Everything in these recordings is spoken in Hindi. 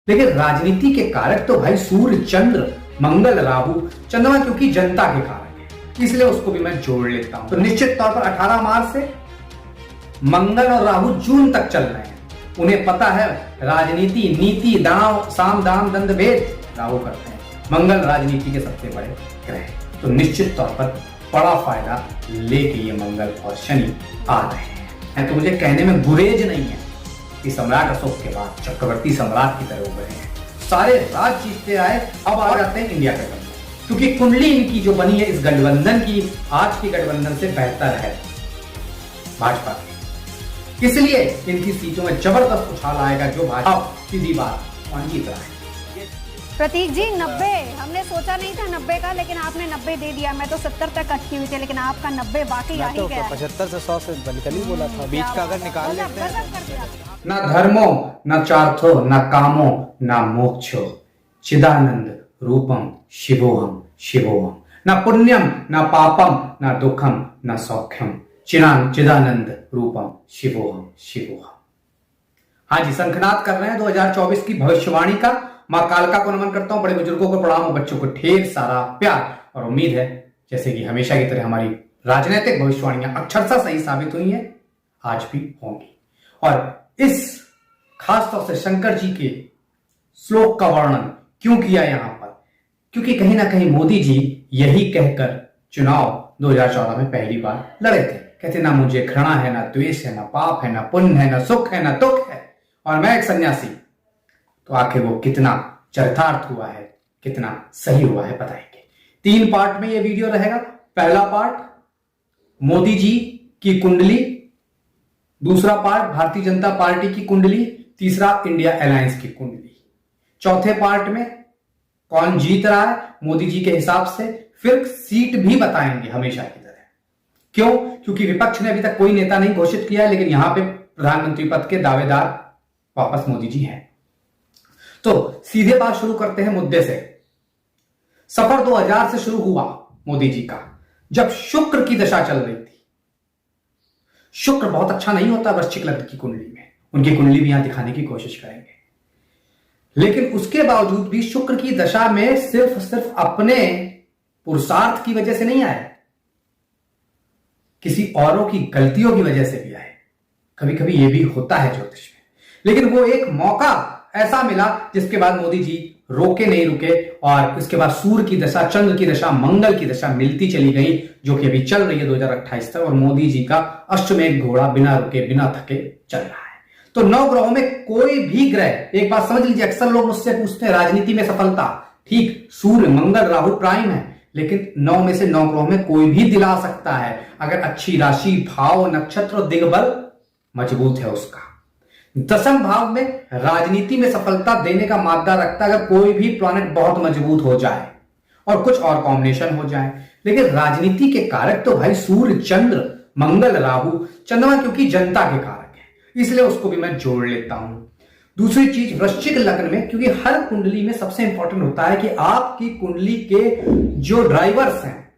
लेकिन राजनीति के कारक तो भाई सूर्य, चंद्र, मंगल, राहु, चंद्रमा क्योंकि जनता के कारक है, इसलिए उसको भी मैं जोड़ लेता हूं। तो निश्चित तौर पर 18 मार्च से मंगल और राहु जून तक चल रहे हैं। उन्हें पता है राजनीति, नीति, दांव, साम, दाम, दंड, भेद राहु करते हैं। मंगल राजनीति के सबसे बड़े ग्रह, तो निश्चित तौर पर बड़ा फायदा लेके ये मंगल और शनि आ रहे हैं। तो मुझे कहने में गुरेज नहीं है कि सम्राट अशोक के बाद चक्रवर्ती सम्राट की तरह उभरे हैं, सारे राज जीतते आए, अब आ जाते हैं इंडिया गठबंधन, क्योंकि कुंडली इनकी जो बनी है इस गठबंधन की आज की गठबंधन से बेहतर है भाजपा की, इसलिए इनकी सीटों में जबरदस्त उछाल आएगा। जो भाजपा सीधी बात कौन जीत रहा है। प्रतीक जी 90 हमने सोचा नहीं था 90 का, लेकिन आपने 90 दे दिया। मैं तो 70 तक अटकी हुई थी, लेकिन आपका 90 वाकई आ ही गया। 75 से 100 से निकल ही बोला था, बीच का अगर निकाल लेते हैं। न धर्मो न चार्थो न कामो न मोक्षो चिदानंद रूपम शिवोहम शिवोहम, न पुण्यम न पापम न दुखम न सौख्यम चिदानंद रूपम शिवोहम शिवोहम। हाँ जी, शंखनाद कर रहे हैं 2024 की भविष्यवाणी का। मां कालका को नमन करता हूं, बड़े बुजुर्गों को प्रणाम और बच्चों को ढेर सारा प्यार। और उम्मीद है जैसे कि हमेशा की तरह हमारी राजनीतिक भविष्यवाणियां अक्षरशः सही साबित हुई हैं, आज भी होंगी। और इस खासतौर से शंकर जी के श्लोक का वर्णन क्यों किया यहां पर, क्योंकि कहीं ना कहीं मोदी जी यही कहकर चुनाव 2014 में पहली बार लड़े थे। कहते ना मुझे घृणा है, ना द्वेष है, ना पाप है, ना पुण्य है, ना सुख है, ना दुख है, और मैं एक सन्यासी। तो आखिर वो कितना चरितार्थ हुआ है, कितना सही हुआ है, बताएंगे। 3 पार्ट में ये वीडियो रहेगा। पहला पार्ट मोदी जी की कुंडली, दूसरा पार्ट भारतीय जनता पार्टी की कुंडली, तीसरा इंडिया अलायंस की कुंडली। चौथे पार्ट में कौन जीत रहा है मोदी जी के हिसाब से, फिर सीट भी बताएंगे हमेशा की तरह। क्यों? क्योंकि विपक्ष ने अभी तक कोई नेता नहीं घोषित किया है, लेकिन यहां पे प्रधानमंत्री पद के दावेदार वापस मोदी जी हैं। तो सीधे बात शुरू करते हैं मुद्दे से। सफर 2000 से शुरू हुआ मोदी जी का, जब शुक्र की दशा चल रही थी। शुक्र बहुत अच्छा नहीं होता वृश्चिक लग्न की कुंडली में, उनकी कुंडली भी यहां दिखाने की कोशिश करेंगे। लेकिन उसके बावजूद भी शुक्र की दशा में सिर्फ अपने पुरुषार्थ की वजह से नहीं आए, किसी औरों की गलतियों की वजह से भी आए। कभी कभी यह भी होता है ज्योतिष में, लेकिन वो एक मौका ऐसा मिला जिसके बाद मोदी जी रोके नहीं रुके, और उसके बाद सूर्य की दशा, चंद्र की दशा, मंगल की दशा मिलती चली गई, जो कि अभी चल रही है 2028 तक। और मोदी जी का अष्टमेघ घोड़ा बिना रुके बिना थके चल रहा है। तो 9 ग्रहों में कोई भी ग्रह, एक बात समझ लीजिए, अक्सर लोग मुझसे पूछते हैं राजनीति में सफलता, ठीक, सूर्य, मंगल, राहु प्राइम है, लेकिन 9 में से 9 ग्रहों में कोई भी दिला सकता है, अगर अच्छी राशि, भाव, नक्षत्र और दिग्बल मजबूत है उसका। 10वें भाव में राजनीति में सफलता देने का मादा रखता है अगर कोई भी प्लैनेट बहुत मजबूत हो जाए और कुछ और कॉम्बिनेशन हो जाए। लेकिन राजनीति के कारक तो भाई सूर्य, चंद्र, मंगल, राहु, चंद्रमा क्योंकि जनता के कारक है, इसलिए उसको भी मैं जोड़ लेता हूं। दूसरी चीज वृश्चिक लग्न में, क्योंकि हर कुंडली में सबसे इंपॉर्टेंट होता है कि आपकी कुंडली के जो ड्राइवर्स हैं,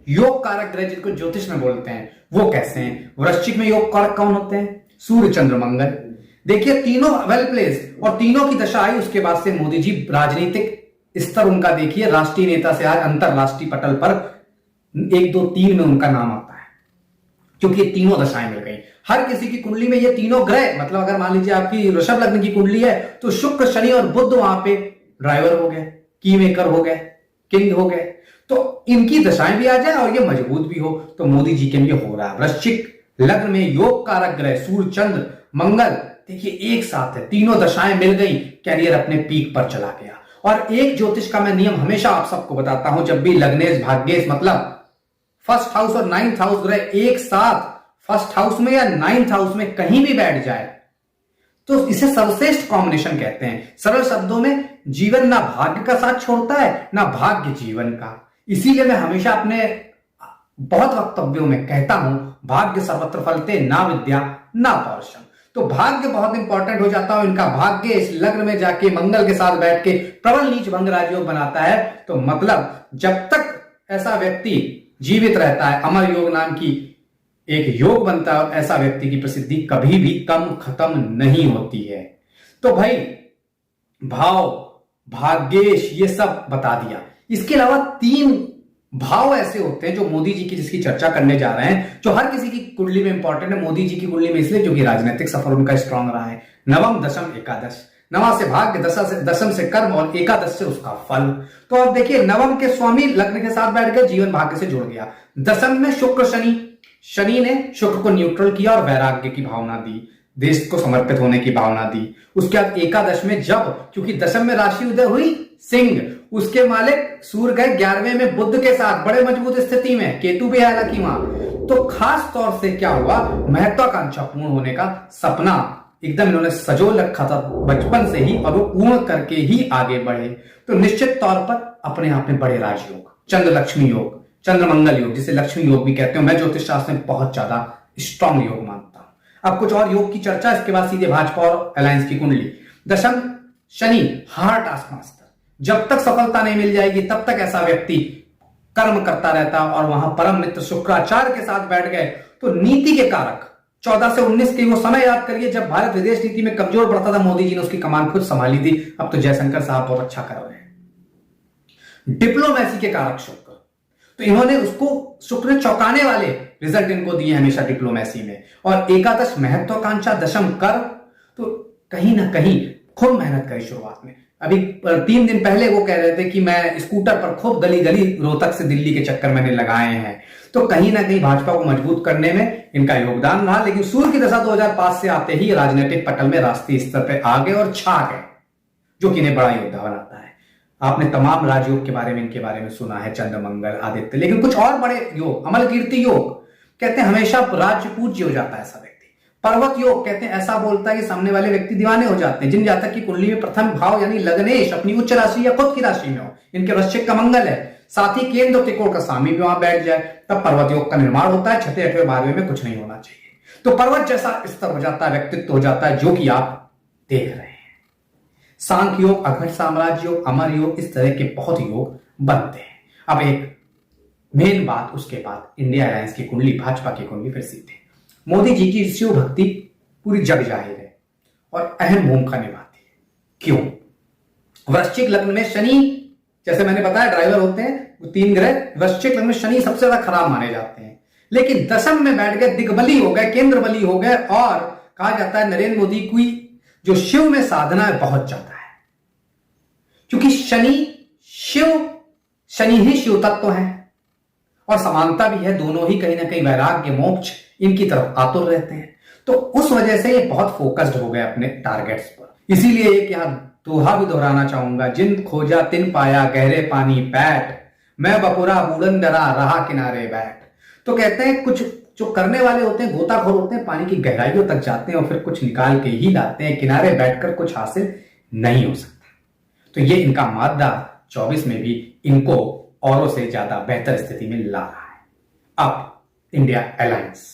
योग कारक ग्रह जिनको ज्योतिष में बोलते हैं, वो कैसे हैं। वृश्चिक में योग कारक कौन होते हैं? सूर्य, चंद्र, मंगल। देखिए तीनों वेल प्लेस, और तीनों की दशा आई। उसके बाद से मोदी जी राजनीतिक स्तर उनका देखिए, राष्ट्रीय नेता से आज अंतरराष्ट्रीय पटल पर 1, 2, 3 में उनका नाम आता है, क्योंकि ये तीनों दशाएं मिल गई। हर किसी की कुंडली में ये तीनों ग्रह, मतलब अगर मान लीजिए आपकी वृषभ लग्न की कुंडली है तो शुक्र, शनि और बुध वहां पे ड्राइवर हो गए, की मेकर हो गए, किंग हो गए। तो इनकी दशाएं भी आ जाए और ये मजबूत भी हो, तो मोदी जी के लिए हो रहा है। वृश्चिक लग्न में योग कारक ग्रह सूर्य, चंद्र, मंगल, देखिए एक साथ है, तीनों दशाएं मिल गई, कैरियर अपने पीक पर चला गया। और एक ज्योतिष का मैं नियम हमेशा आप सबको बताता हूं, जब भी लग्नेश, भाग्येश, मतलब फर्स्ट हाउस और 9th हाउस ग्रह एक साथ फर्स्ट हाउस में या 9th हाउस में कहीं भी बैठ जाए तो इसे सर्वश्रेष्ठ कॉम्बिनेशन कहते हैं। सरल शब्दों में, जीवन ना भाग्य का साथ छोड़ता है ना भाग्य जीवन का। इसीलिए मैं हमेशा अपने बहुत वक्तव्यों में कहता हूं, भाग्य सर्वत्र फलते, ना विद्या ना पौरुषम। तो भाग्य बहुत इंपॉर्टेंट हो जाता है। इनका भाग्य इस लग्न में जाके मंगल के साथ बैठ के प्रबल नीच भंग राजयोग बनाता है। तो मतलब जब तक ऐसा व्यक्ति जीवित रहता है, अमर योग नाम की एक योग बनता है, ऐसा व्यक्ति की प्रसिद्धि कभी भी कम खत्म नहीं होती है। तो भाई भाव, भाग्येश, ये सब बता दिया। इसके अलावा 3 भाव ऐसे होते हैं जो मोदी जी की जिसकी चर्चा करने जा रहे हैं, जो हर किसी की कुंडली में इंपॉर्टेंट है। मोदी जी की कुंडली में इसलिए क्योंकि राजनीतिक सफर उनका स्ट्रांग रहा है। नवम, दशम, एकादश। नवा से भाग्य, दशम से कर्म और एकादश से उसका फल। तो अब देखिए, नवम के स्वामी लग्न के साथ बैठ गए, जीवन भाग्य से जुड़ गया। दशम में शुक्र शनि, शनि ने शुक्र को न्यूट्रल किया और वैराग्य की भावना दी, देश को समर्पित होने की भावना दी। उसके बाद एकादश में जब, क्योंकि दशम में राशि उदय हुई सिंह, उसके मालिक सूर्य गए 11वें में बुध के साथ बड़े मजबूत स्थिति में, केतु भी है हालांकि वहां। तो खास तौर से क्या हुआ, महत्वाकांक्षा पूर्ण होने का सपना एकदम इन्होंने सजोल रखा था बचपन से ही, और वो पूर्ण करके ही आगे बढ़े। तो निश्चित तौर पर अपने आप में बड़े राजयोग, चंद्र लक्ष्मी योग, चंद्र मंगल योग, जिसे लक्ष्मी योग भी कहते हैं। मैं ज्योतिष शास्त्र में बहुत ज्यादा स्ट्रांग योग मानता हूं। अब कुछ और योग की चर्चा, इसके बाद सीधे भाजपा और अलायंस की कुंडली। दशम शनि, हार्ड टास्क मास्टर। जब तक सफलता नहीं मिल जाएगी तब तक ऐसा व्यक्ति कर्म करता रहता, और वहां परम मित्र शुक्राचार्य के साथ बैठ गए तो नीति के कारक 14 से 19 की वो समय याद करिए जब भारत विदेश नीति में कमजोर पड़ता था, मोदी जी ने उसकी कमान खुद संभाली थी। अब तो जयशंकर साहब बहुत अच्छा कर रहे हैं। डिप्लोमेसी के कारक शुक्र, तो इन्होंने उसको, शुक्र ने चौंकाने वाले रिजल्ट इनको दिए हमेशा डिप्लोमेसी में। और एकादश महत्वाकांक्षा, दशम कर, तो कहीं ना कहीं खूब मेहनत करी शुरुआत में। अभी 3 दिन पहले वो कह रहे थे कि मैं स्कूटर पर खूब गली गली रोहतक से दिल्ली के चक्कर मैंने लगाए हैं। तो कहीं ना कहीं भाजपा को मजबूत करने में इनका योगदान रहा। लेकिन सूर्य की दशा 2005 से आते ही राजनीतिक पटल में राष्ट्रीय स्तर पर आ गए और छा गए, जो कि इन्हें बड़ा योद्धा बनाता है। आपने तमाम राजयोग के बारे में, इनके बारे में सुना है, चंद्र मंगल आदित्य। लेकिन कुछ और बड़े योग, अमल कीर्ति योग, कहते हैं हमेशा राज्य पूज्य हो जाता है ऐसा व्यक्ति। पर्वत योग, कहते हैं ऐसा बोलता है कि सामने वाले व्यक्ति दीवाने हो जाते हैं। जिन जातक की कुंडली में प्रथम भाव यानी लग्नेश अपनी उच्च राशि या खुद की राशि में हो, इनके वृश्चिक का मंगल है, साथ ही केंद्र और त्रिकोण का स्वामी भी वहां बैठ जाए, तब पर्वत योग का निर्माण होता है। 6ठे 8वें 12वें में कुछ नहीं होना चाहिए, तो पर्वत जैसा स्तर हो जाता है, व्यक्तित्व हो जाता है, जो कि आप देख रहे हैं। सांख्य योग, अघट साम्राज्य योग, अमर योग, इस तरह के बहुत योग बनते हैं। अब एक मेन बात, उसके बाद इंडिया अलायंस की कुंडली, भाजपा की कुंडली फिर सीधे। मोदी जी की शिव भक्ति पूरी जग जाहिर है और अहम भूमिका निभाती है। क्यों? वृश्चिक लग्न में शनि, जैसे मैंने बताया ड्राइवर होते हैं वो 3 ग्रह, वृश्चिक लग्न में शनि सबसे ज्यादा खराब माने जाते हैं। लेकिन दशम में बैठ गए, दिग्बली हो गए, केंद्र बली हो गए, और कहा जाता है नरेंद्र मोदी की जो शिव में साधना है बहुत ज्यादा है, क्योंकि शनि ही शिव तत्व है और समानता भी है। दोनों ही कहीं ना कहीं वैराग्य, मोक्ष, इनकी तरफ आतुर रहते हैं। तो उस वजह से ये बहुत फोकस्ड हो गए अपने टारगेट्स पर। इसीलिए एक यहां दोहा भी दोहराना चाहूंगा, जिन खोजा तिन पाया गहरे पानी पैठ, मैं बपुरा बूढ़न डरा रहा किनारे बैठ। तो कहते हैं कुछ जो करने वाले होते हैं, गोताखोर होते हैं, पानी की गहराइयों तक जाते हैं और फिर कुछ निकाल के ही लाते हैं। किनारे बैठकर कुछ हासिल नहीं हो सकता। तो ये इनका मादा 24 में भी इनको औरों से ज्यादा बेहतर स्थिति में ला रहा है। अब इंडिया अलायंस।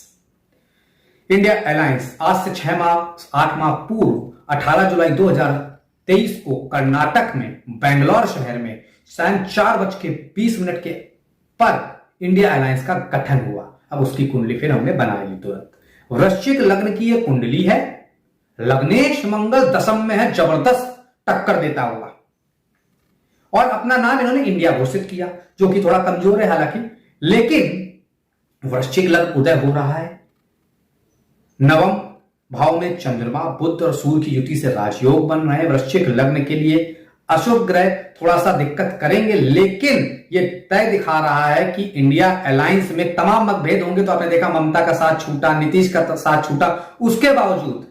इंडिया अलायंस आज से 8 माह पूर्व 18 जुलाई 2023 को कर्नाटक में बेंगलोर शहर में सायं 4:20 के पर इंडिया अलायंस का गठन हुआ। अब उसकी कुंडली फिर हमने बना ली तुरंत। वृश्चिक लग्न की यह कुंडली है, लग्नेश मंगल दशम में है, जबरदस्त टक्कर देता हुआ, और अपना नाम इन्होंने इंडिया घोषित किया, जो कि थोड़ा कमजोर है हालांकि। लेकिन वृश्चिक लग्न उदय हो रहा है, नवम भाव में चंद्रमा, बुध और सूर्य की युति से राजयोग बन रहे हैं। वृश्चिक लग्न के लिए अशुभ ग्रह थोड़ा सा दिक्कत करेंगे, लेकिन ये तय दिखा रहा है कि इंडिया अलायंस में तमाम मतभेद होंगे। तो आपने देखा ममता का साथ छूटा, नीतीश का साथ छूटा, उसके बावजूद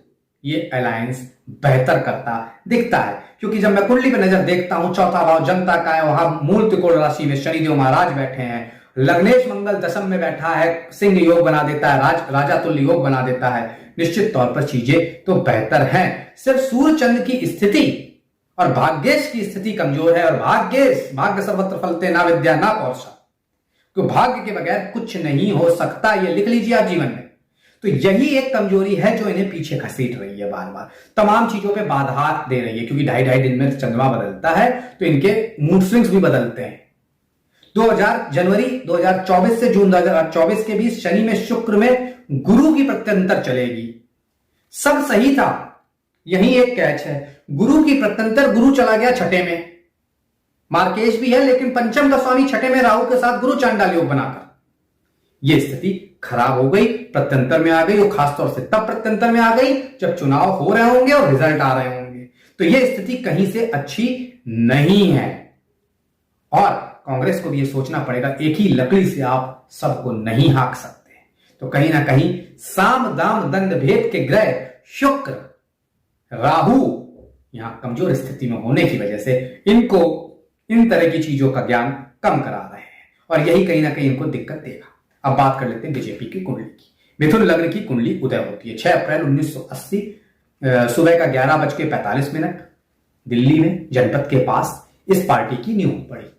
ये अलायंस बेहतर करता दिखता है। क्योंकि जब मैं कुंडली पे नजर देखता हूं, चौथा भाव जनता का है, वहां मूल त्रिकोण राशि में शनिदेव महाराज बैठे हैं, लग्नेश मंगल दशम में बैठा है, सिंह योग बना देता है, राजा तुल्य योग बना देता है। निश्चित तौर पर चीजें तो बेहतर हैं। सिर्फ सूर्य चंद्र की स्थिति और भाग्येश की स्थिति कमजोर है, और भाग्य सर्वत्र फलते ना विद्या ना कौशल, क्योंकि भाग्य के बगैर कुछ नहीं हो सकता। ये लिख लीजिए आप जीवन में। तो यही एक कमजोरी है जो इन्हें पीछे घसीट रही है, बार बार तमाम चीजों पे बाधा दे रही है। क्योंकि 2.5 दिन में चंद्रमा बदलता है तो इनके मूड स्विंग्स भी बदलते हैं। जनवरी 2024 से जून 2024 के बीच शनि में, शुक्र में, गुरु की प्रत्यंतर चलेगी। सब सही था, यही एक कैच है। गुरु की प्रत्यंतर गुरु चला गया छठे में, मार्केश भी है लेकिन पंचम का स्वामी छठे में राहु के साथ गुरु चांडाल योग बनाकर, यह स्थिति खराब हो गई, प्रत्यंतर में आ गई। और खासतौर से तब प्रत्यंतर में आ गई जब चुनाव हो रहे होंगे और रिजल्ट आ रहे होंगे। तो यह स्थिति कहीं से अच्छी नहीं है और कांग्रेस को भी यह सोचना पड़ेगा, एक ही लकड़ी से आप सबको नहीं हाँक सकते। तो कहीं ना कहीं साम दाम दंड भेद के ग्रह शुक्र, राहु यहां कमजोर स्थिति में होने की वजह से इनको इन तरह की चीजों का ज्ञान कम करा रहे हैं और यही कहीं ना कहीं इनको दिक्कत देगा। अब बात कर लेते हैं बीजेपी की कुंडली की। मिथुन लग्न की कुंडली उदय होती है 6 अप्रैल 1980 सुबह का 11:45 दिल्ली में जनपद के पास इस पार्टी की नींव पड़ी।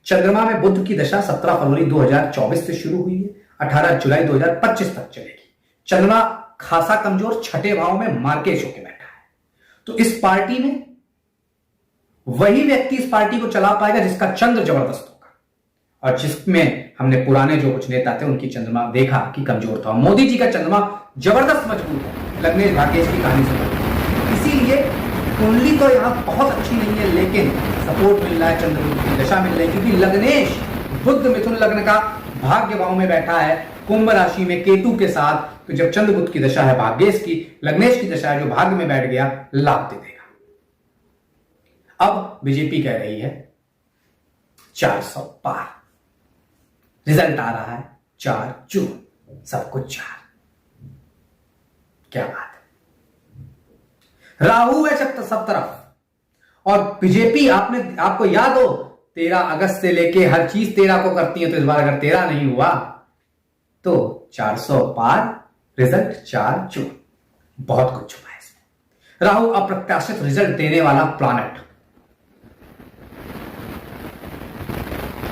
चंद्रमा में बुध की दशा 17 फरवरी 2024 से शुरू हुई है, 18 जुलाई 2025 तक चलेगी। चंद्रमा खासा कमजोर छठे भाव में मार्केश होकर बैठा है। तो इस पार्टी में वही व्यक्ति इस पार्टी को चला पाएगा जिसका चंद्र जबरदस्त होगा और जिसमें हमने पुराने जो कुछ नेता थे उनकी चंद्रमा देखा कि कमजोर था। मोदी जी का चंद्रमा जबरदस्त मजबूत है, लग्नेश भाग्येश की कहानी सुना। इसीलिए कुंडली तो यहां बहुत अच्छी नहीं है लेकिन सपोर्ट मिल रहा है, चंद्र की दशा मिल रही है क्योंकि लग्नेश बुध मिथुन लग्न का भाग्य भाव में बैठा है कुंभ राशि में केतु के साथ। तो जब चंद्र बुध की दशा है भाग्येश की, लग्नेश की दशा है जो भाग्य में बैठ गया, लाभ दे देगा। अब बीजेपी कह रही है 400 पार, रिजल्ट आ रहा है 4 जून, सब कुछ 4। क्या बात है, राहु है सब तरफ और बीजेपी आपको याद हो 13 अगस्त से लेके हर चीज 13 को करती है। तो इस बार अगर 13 नहीं हुआ तो 400 पार, रिजल्ट 4 जून, बहुत कुछ छुपा है इसमें। राहु अप्रत्याशित रिजल्ट देने वाला प्लैनेट,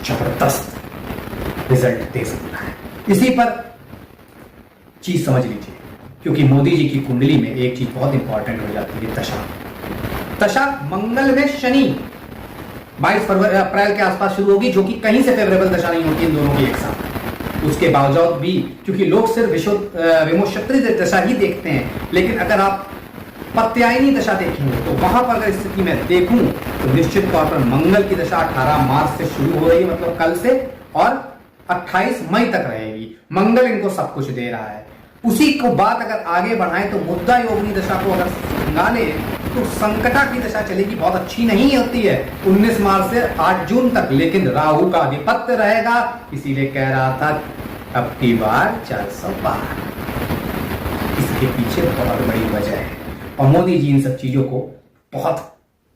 जबरदस्त रिजल्ट दे सकता है। इसी पर चीज समझ लीजिए क्योंकि मोदी जी की कुंडली में एक चीज बहुत इंपॉर्टेंट हो जाती है, दशा। दशा मंगल में शनि 22 अप्रैल के आसपास शुरू होगी जो कि कहीं से फेवरेबल दशा नहीं होती इन दोनों की एक साथ। उसके बावजूद भी क्योंकि लोग सिर्फ विमोक्षत्री दशा ही देखते हैं, लेकिन अगर आप प्रत्यायनी दशा देखेंगे तो वहां पर अगर स्थिति में देखूं तो निश्चित तौर पर मंगल की दशा 18 मार्च से शुरू हो रही है, मतलब कल से, और 28 मई तक रहेगी। मंगल इनको सब कुछ दे रहा है। उसी को बात अगर आगे बढ़ाएं तो मुद्दा योगिनी दशा को अगर संगाले तो संकटा की दशा चलेगी, बहुत अच्छी नहीं होती है 19 मार्च से 8 जून तक, लेकिन राहु का आधिपत्य रहेगा। इसीलिए कह रहा था अब की बार 400 पार। इसके पीछे बहुत बड़ी वजह है और मोदी जी इन सब चीजों को बहुत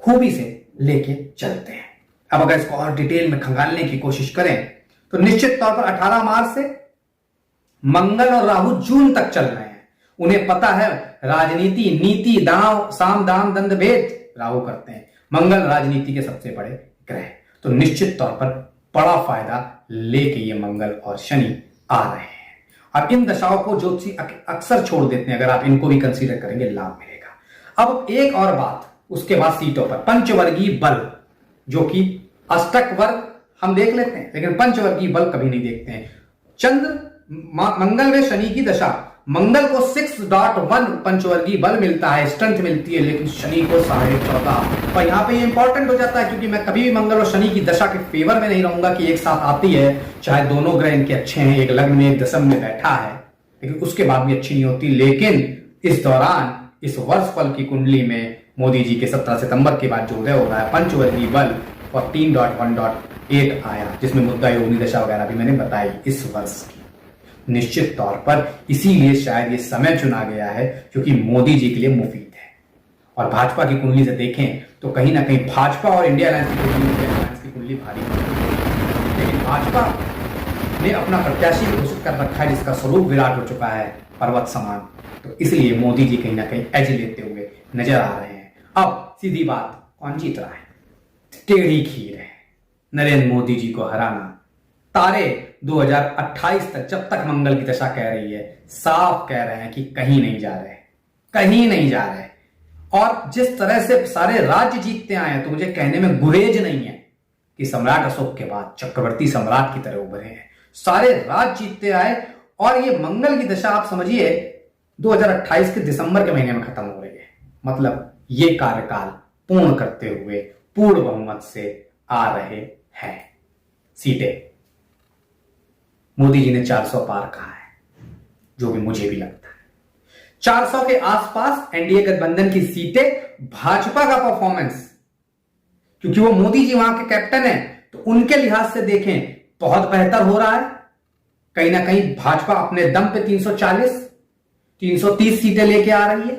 खूबी से लेके चलते हैं। अब अगर इसको और डिटेल में खंगालने की कोशिश करें तो निश्चित तौर पर 18 मार्च से मंगल और राहु जून तक चल रहे हैं। उन्हें पता है राजनीति, नीति, दांव, साम दाम दंड भेद राहु करते हैं। मंगल राजनीति के सबसे बड़े ग्रह, तो निश्चित तौर पर बड़ा फायदा लेके ये मंगल और शनि आ रहे हैं। और इन दशाओं को ज्योतिषी अक्सर छोड़ देते हैं, अगर आप इनको भी कंसीडर करेंगे लाभ मिलेगा। अब एक और बात, उसके बाद सीटों पर पंचवर्गीय बल, जो कि अष्टक वर्ग हम देख लेते हैं लेकिन पंचवर्गीय बल कभी नहीं देखते हैं। चंद्र मंगल में शनि की दशा, मंगल को 6.1 पंचवर्गीय बल मिलता है, स्ट्रेंथ मिलती है, लेकिन शनि को 14.5। और यहां पे ये इंपॉर्टेंट हो जाता है क्योंकि मैं कभी भी मंगल और शनि की दशा के फेवर में नहीं रहूंगा कि एक साथ आती है, चाहे दोनों ग्रह इनके अच्छे हैं, एक लग्न में एक दशम में बैठा है, लेकिन उसके बाद भी अच्छी नहीं होती। लेकिन इस दौरान इस वर्ष फल की कुंडली में मोदी जी के 17 सितंबर के बाद जो उदय हो रहा है पंचवर्गीय बल 14.1.8 आया, जिसमें मुद्दा योगिनी दशा वगैरह भी मैंने बताई इस वर्ष की। निश्चित तौर पर इसीलिए शायद ये समय चुना गया है क्योंकि मोदी जी के लिए मुफीद है। और भाजपा की कुंडली से देखें तो कहीं ना कहीं भाजपा और इंडिया अलायंस की कुंडली भारी है, लेकिन भाजपा ने अपना प्रत्याशी घोषित कर रखा है जिसका स्वरूप विराट हो चुका है, पर्वत समान। तो इसलिए मोदी जी कहीं ना कहीं एज लेते हुए नजर आ रहे हैं। अब सीधी बात, कौन जीत रहा है? टेढ़ी खीर है नरेंद्र मोदी जी को हराना। तारे 2028 तक, जब तक मंगल की दशा कह रही है, साफ कह रहे हैं कि कहीं नहीं जा रहे, कहीं नहीं जा रहे। और जिस तरह से सारे राज्य जीतते आए हैं तो मुझे कहने में गुरेज नहीं है कि सम्राट अशोक के बाद चक्रवर्ती सम्राट की तरह उभरे हैं। सारे राज्य जीतते आए और ये मंगल की दशा आप समझिए 2028 के दिसंबर के महीने में खत्म हो रही है, मतलब ये कार्यकाल पूर्ण करते हुए पूर्ण बहुमत से आ रहे हैं। सीटें मोदी जी ने 400 पार कहा है, जो भी मुझे भी लगता है। 400 के आसपास एनडीए गठबंधन की सीटें। भाजपा का परफॉर्मेंस, क्योंकि वो मोदी जी वहां के कैप्टन हैं, तो उनके लिहाज से देखें बहुत बेहतर हो रहा है। कहीं ना कहीं भाजपा अपने दम पे 340 330 सीटें लेके आ रही है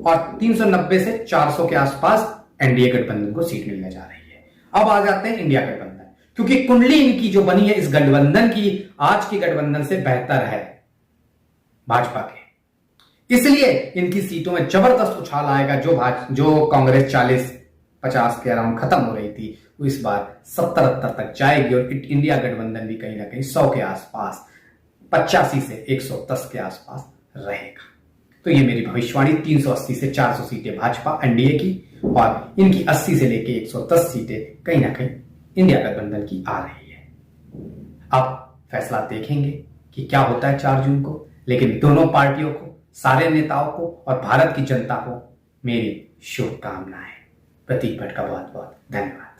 और 390 से 400 के आसपास एनडीए गठबंधन को सीट मिलने जा रही है। अब आ जाते हैं इंडिया गठबंधन, क्योंकि कुंडली इनकी जो बनी है इस गठबंधन की आज की गठबंधन से बेहतर है भाजपा के, इसलिए इनकी सीटों में जबरदस्त उछाल आएगा। जो कांग्रेस 40-50 के अराउंड खत्म हो रही थी, वो इस बार 70-78 तक जाएगी और इंडिया गठबंधन भी कहीं ना कहीं 100 के आसपास, 85 से 110 के आसपास रहेगा। तो ये मेरी भविष्यवाणी, 380 से 400 सीटें भाजपा एनडीए की और इनकी 80 से लेके 110 सीटें कहीं ना कहीं इंडिया गठबंधन की आ रही है। अब फैसला देखेंगे कि क्या होता है 4 जून को, लेकिन दोनों पार्टियों को, सारे नेताओं को और भारत की जनता को मेरी शुभकामनाएं। प्रतीक भट्ट का बहुत बहुत धन्यवाद।